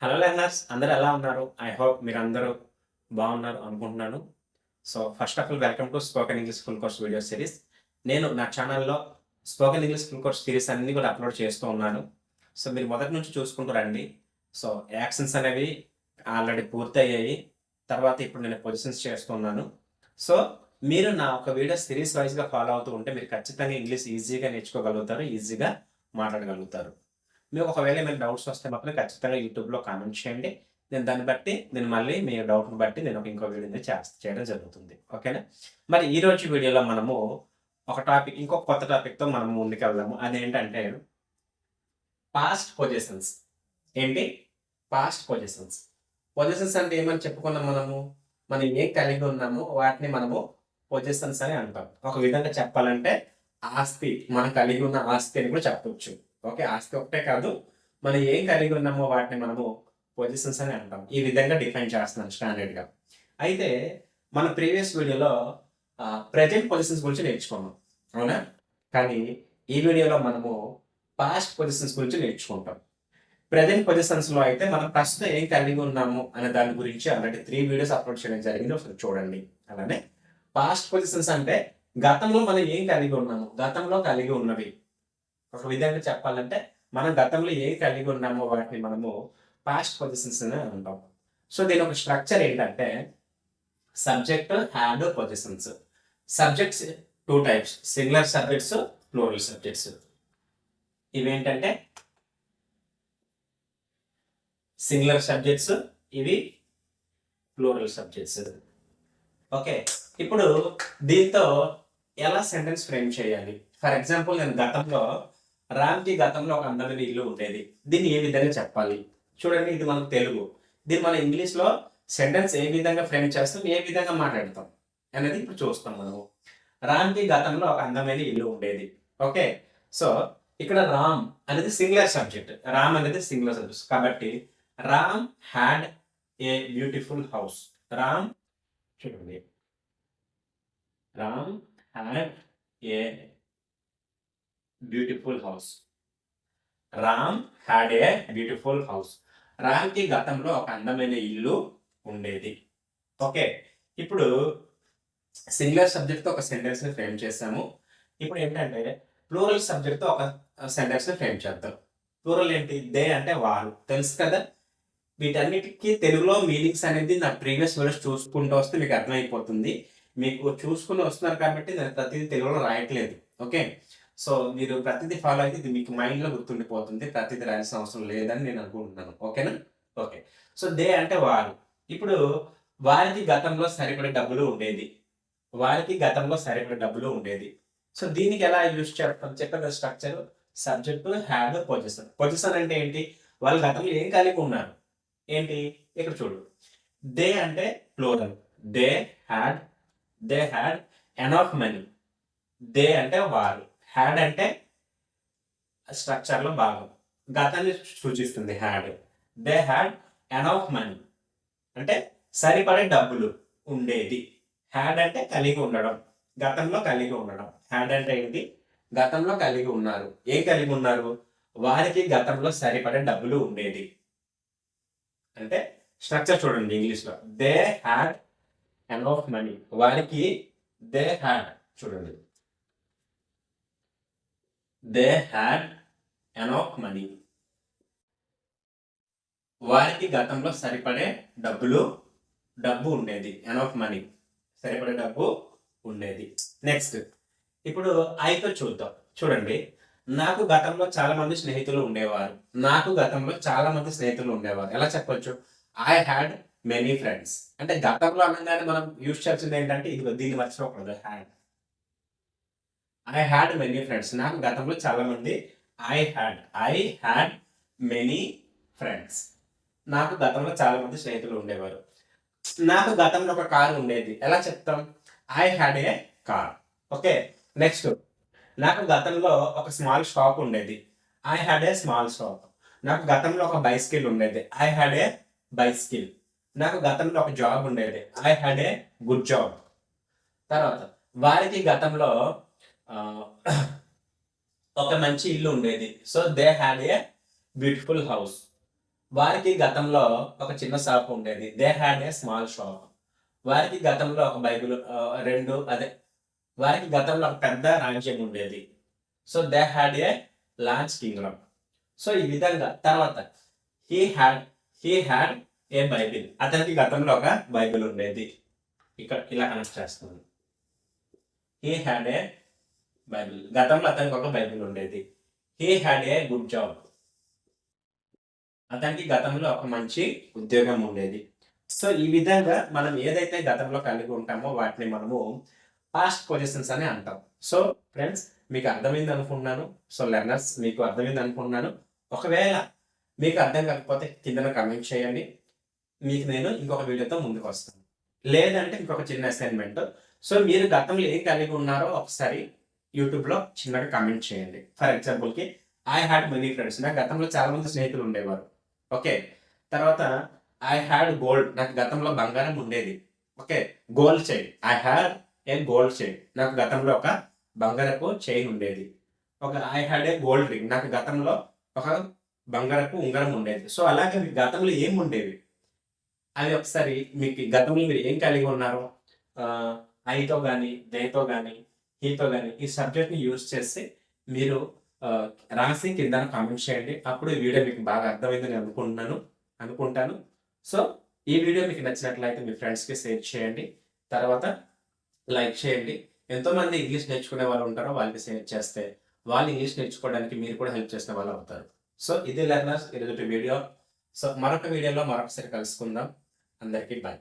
Hello learners అందరూ ఎలా ఉన్నారు? ఐ హోప్ మీరందరూ బాగున్నారు అనుకుంటున్నాను. So, first of all welcome to spoken English full course video series. నేను నా ఛానల్‌లో spoken English full course series అన్నీ కూడా అప్‌లోడ్ చేస్తూ ఉన్నాను. సో, మీరు మొదటి నుంచి చూసుకుంటూ రండి. సో, యాక్షన్స్ అనేవి ఆల్రెడీ పూర్తయ్యాయి. తర్వాత ఇప్పుడు నేను పొజిషన్స్ చేస్తున్నాను. సో, మీరు నా ఒక వీడియో సిరీస్ వైస్‌గా ఫాలో అవుతూ ఉంటే మీరు ఖచ్చితంగా ఇంగ్లీష్ ఈజీగా నేర్చుకోగలుగుతారు. ఈజీగా మాట్లాడగలుగుతారు. మీకు ఒకవేళ ఏమైనా డౌట్స్ వస్తే మాత్రం ఖచ్చితంగా యూట్యూబ్‌లో కామెంట్ చేయండి. నేను దాన్ని బట్టి నేను మళ్ళీ మీ డౌట్‌ని బట్టి నేను ఇంకో వీడియోని చేయడం జరుగుతుంది. ఓకేనా? మరి ఈరోజు వీడియోలో మనము ఒక టాపిక్ ఇంకో కొత్త టాపిక్‌తో మనం ముందుకెళ్దాము. అదేంటంటే పాస్ట్ పొజిషన్స్. ఏంటి? Past positions. పొజిషన్స్ అంటే ఏమని చెప్పుకున్నాం మనము? మనం ఏం కలిగి ఉన్నామో వాటిని మనము పొజిషన్స్ అని అంటాం. ఒక విధంగా చెప్పాలంటే ఆస్తి. మనం కలిగి ఉన్న ఆస్తి అని కూడా చెప్పొచ్చు. ఓకే. ఆస్తి ఒకటే కాదు. మనం ఏం కలిగి ఉన్నామో వాటిని మనము పొజిషన్స్ అని అంటాం. ఈ విధంగా డిఫైన్ చేస్తున్నాను స్టాండర్డ్‌గా. అయితే మన ప్రీవియస్ వీడియోలో ప్రెజెంట్ పొజిషన్స్ గురించి నేర్చుకున్నాం. అవునా? కానీ ఈ వీడియోలో మనము పాస్ట్ పొజిషన్స్ గురించి నేర్చుకుంటాం. ప్రెజెంట్ పొజిషన్స్‌లో అయితే మనం ప్రస్తుతం ఏం కలిగి ఉన్నాము అనే దాని గురించి ఆల్రెడీ 3 వీడియోస్ అప్‌లోడ్ చేయడం జరిగింది. ఒకసారి చూడండి. అలానే పాస్ట్ పొజిషన్స్ అంటే గతంలో మనం ఏం కలిగి ఉన్నాము? గతంలో కలిగి ఉన్నవి. ఒక విధంగా చెప్పాలంటే మనం గతంలో ఏం కలిగి ఉన్నామో వాటిని మనము పాస్ట్ పొజిషన్స్ అని అంటాం. సో దీని ఒక స్ట్రక్చర్ ఏంటంటే subject, had, positions. Subjects 2 types. Singular subjects, plural subjects. ఇవేంటంటే సింగులర్ సబ్జెక్ట్స్, ఇవి ప్లూరల్ సబ్జెక్ట్స్. ఓకే. ఇప్పుడు దీంతో ఎలా సెంటెన్స్ ఫ్రేమ్ చేయాలి? ఫర్ ఎగ్జాంపుల్ నేను రామ్‌కి గతంలో ఒక అందమైన ఇల్లు ఉండేది. దీన్ని ఏ విధంగా చెప్పాలి? చూడండి, ఇది మనకు తెలుగు. దీన్ని మనం ఇంగ్లీష్‌లో సెంటెన్స్ ఏ విధంగా ఫ్రేమ్ చేస్తాం, ఏ విధంగా మాట్లాడతాం అనేది ఇప్పుడు చూస్తాం మనము. రామ్‌కి గతంలో ఒక అందమైన ఇల్లు ఉండేది. ఓకే. సో, ఇక్కడ రామ్ అనేది సింగులర్ సబ్జెక్ట్. రామ్ అనేది సింగులర్ సబ్జెక్ట్. కాబట్టి Ram had a beautiful house. Ram చూడండి. Ram had a beautiful house. Ram had a beautiful house. రామ్‌కి గతంలో ఒక అందమైన ఇల్లు ఉండేది. ఓకే. ఇప్పుడు సింగులర్ సబ్జెక్ట్‌తో ఒక సెంటెన్స్‌ని ఫ్రేమ్ చేసాము. ఇప్పుడు ఏంటంటే ప్లూరల్ సబ్జెక్ట్‌తో ఒక సెంటెన్స్‌ని ఫ్రేమ్ చేద్దాం. ప్లూరల్ ఏంటి? దే అంటే వారు. తెలుసు కదా! వీటన్నిటికి తెలుగులో మీనింగ్స్ అనేది నా ప్రీవియస్ వీడియోస్ చూసుకుంటూ వస్తే మీకు అర్థమైపోతుంది. మీకు చూసుకొని వస్తున్నారు కాబట్టి నేను ప్రతిదీ తెలుగులో రాయట్లేదు. ఓకే. సో, మీరు ప్రతిదీ ఫాలో అయితే ఇది మీకు మైండ్‌లో గుర్తుండిపోతుంది. ప్రతిదీ రాయాల్సిన అవసరం లేదని నేను అనుకుంటున్నాను. ఓకేనా? ఓకే. సో, దే అంటే వారు. ఇప్పుడు వారికి గతంలో సరిపడే డబ్బులు ఉండేది. వారికి గతంలో సరిపడే డబ్బులు ఉండేది. సో, దీనికి ఎలా యూజ్ చేస్తాం? చెప్పాను structure subject, had, position. Position అంటే ఏంటి? వాళ్ళు గతంలో ఏం కలిగి ఉన్నారు? ఏంటి? ఇక్కడ చూడు. దే అంటే plural. They had enough money. They అంటే వారు. హ్యాడ్ అంటే స్ట్రక్చర్‌లో భాగం. గతాన్ని సూచిస్తుంది had. They had enough money అంటే సరిపడే డబ్బులు ఉండేది. హ్యాడ్ అంటే కలిగి ఉండడం. గతంలో కలిగి ఉండడం. హ్యాడ్ అంటే ఏంటి? గతంలో కలిగి ఉన్నారు. ఏం కలిగి ఉన్నారు? వారికి గతంలో సరిపడే డబ్బులు ఉండేది. అంటే స్ట్రక్చర్ చూడండి ఇంగ్లీష్‌లో. They had enough money. వారికి దే హ్యాడ్ చూడండి. They had enough money. వారికి గతంలో సరిపడే డబ్బు ఉండేది. Enough money. సరిపడే డబ్బు ఉండేది. నెక్స్ట్ ఇప్పుడు ఐతో చూద్దాం. చూడండి. నాకు గతంలో చాలా మంది స్నేహితులు ఉండేవారు. ఎలా చెప్పొచ్చు? I had many friends. అంటే గతంలో అనగానే మనం యూజ్ చేయాల్సింది ఏంటంటే ఇదిగో దీన్ని మర్చిపోకూడదు. Had. I had many friends. నాకు గతంలో చాలా మంది ఐ హ్యాడ్ మెనీ ఫ్రెండ్స్. నాకు గతంలో చాలా మంది స్నేహితులు ఉండేవారు. నాకు గతంలో ఒక కారు ఉండేది. ఎలా చెప్తాం? I had a car. Okay. Next నాకు గతంలో ఒక స్మాల్ షాప్ ఉండేది. I had a small shop. నాకు గతంలో ఒక బైసికిల్ ఉండేది. I had a bicycle. నాకు గతంలో ఒక జాబ్ ఉండేది. I had a good job. తర్వాత వారికి గతంలో ఒక మంచి ఇల్లు ఉండేది. So they had a beautiful house. వారికి గతంలో ఒక చిన్న షాప్ ఉండేది. They had a small shop. వారికి గతంలో ఒక బైబిల్ 2 అదే వారికి గతంలో ఒక పెద్ద రాజ్యం ఉండేది. So, they had a large Kingdom. So, ఈ విధంగా తర్వాత he had he had a Bible. అతనికి గతంలో ఒక బైబిల్ ఉండేది. ఇక్కడ ఇలా కనెక్ట్ చేస్తున్నాను. He had a Bible. గతంలో అతనికి ఒక బైబిల్ ఉండేది. He had a good job. అతనికి గతంలో ఒక మంచి ఉద్యోగం ఉండేది. సో, ఈ విధంగా మనం ఏదైతే గతంలో కలిగి ఉంటామో వాటిని మనము పాస్ట్ పొజిషన్స్ అని అంటాం. సో, ఫ్రెండ్స్ మీకు అర్థమైంది అనుకుంటున్నాను. సో, లెర్నర్స్ మీకు అర్థమైంది అనుకుంటున్నాను. ఒకవేళ మీకు అర్థం కాకపోతే కిందన కామెంట్ చేయండి. మీకు నేను ఇంకొక వీడియోతో ముందుకు వస్తాను. లేదంటే ఇంకొక చిన్న అసైన్మెంట్. సో, మీరు గతంలో ఏం కలిగి ఉన్నారో ఒకసారి యూట్యూబ్‌లో చిన్నగా కామెంట్ చేయండి. ఫర్ ఎగ్జాంపుల్‌కి ఐ హాడ్ మెనీ ఫ్రెండ్స్. నాకు గతంలో చాలా మంది స్నేహితులు ఉండేవారు. ఓకే. తర్వాత ఐ హాడ్ గోల్డ్. నాకు గతంలో బంగారం ఉండేది. Okay. Gold chain. I had a gold chain. నాకు గతంలో ఒక బంగారపు చైన్ ఉండేది. I had a gold ring. నాకు గతంలో ఒక బంగారపు ఉంగరం ఉండేది. సో, అలాగే మీకు గతంలో ఏముండేవి? అవి ఒకసారి మీకు గతంలో మీరు ఏం కలిగి ఉన్నారో ఐతో గాని, దేతో గాని, హీతో గాని ఈ సబ్జెక్ట్‌ని యూజ్ చేసి మీరు రాసి కిందన కామెంట్ చేయండి. అప్పుడు ఈ వీడియో మీకు బాగా అర్థమైందని అనుకుంటాను. సో, ఈ వీడియో మీకు నచ్చినట్లయితే మీ ఫ్రెండ్స్‌కి షేర్ చేయండి. తర్వాత లైక్ చేయండి. ఎంతోమంది ఇంగ్లీష్ నేర్చుకునే వాళ్ళు ఉంటారో వాళ్ళకి షేర్ చేస్తే వాళ్ళు ఇంగ్లీష్ నేర్చుకోవడానికి మీరు కూడా హెల్ప్ చేసిన వాళ్ళు అవుతారు. సో, ఇది లెర్నర్స్ ఈరోజుటి వీడియో. సో, మరొక వీడియోలో మరొకసారి కలుసుకుందాం. అందరికీ బాయ్.